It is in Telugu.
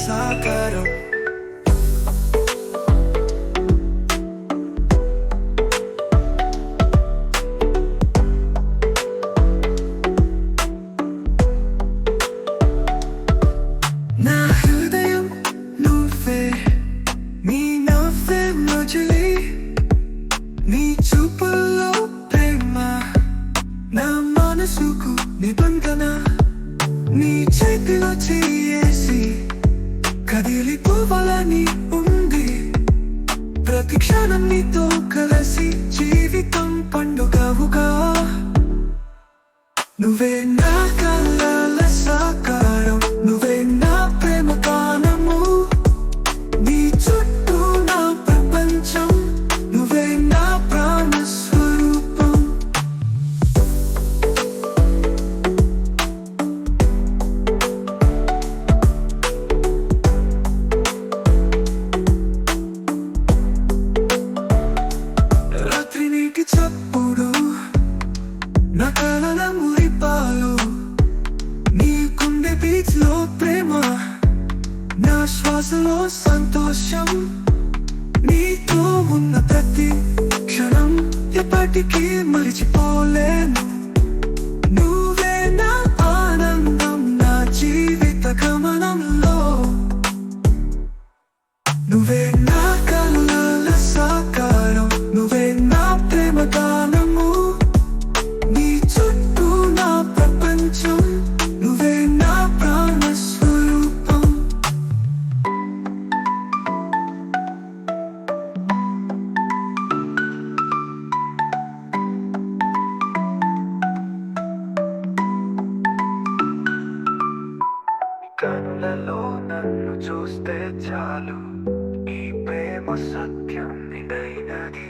సాకారం. నా హృదయం నువ్వే, నీ నవ్వే మజిలీ, నీ చూపుల్లో ప్రేమ, నా మనసుకు నిబంధన. నీ చేతిలో చేసి కదిలిపోవాలని ఉంది, ప్రతి క్షణం నీతో కలిసి జీవితం పండుగవుగా. నువ్వే నా కలల సాకారం, నువ్వే నా ప్రేమ గానము, నీ చుట్టూ నా ప్రపంచం, నువ్వే నా ప్రాణ స్వరూపం. రాత్రి నీటి చప్పుడు, నా కలల మురిపాలు, నీ గుండె బీచ్ లో ప్రేమ, నా శ్వాసలో సంతోషం. నీతో ఉన్న ప్రతి క్షణం ఎప్పటికీ మరిచిపోలేను. నువ్వే నా ఆనందం, నా జీవిత గమనంలో. నువ్వే నా కలల సాకారం, నువ్వే నా ప్రేమ గానము, నీ చుట్టూ నా ప్రపంచం, నువ్వే నా ప్రాణ స్వరూపం. కనులలో నన్ను చూస్తే చాలు, ఈ ప్రేమ సత్యం నిదైనది.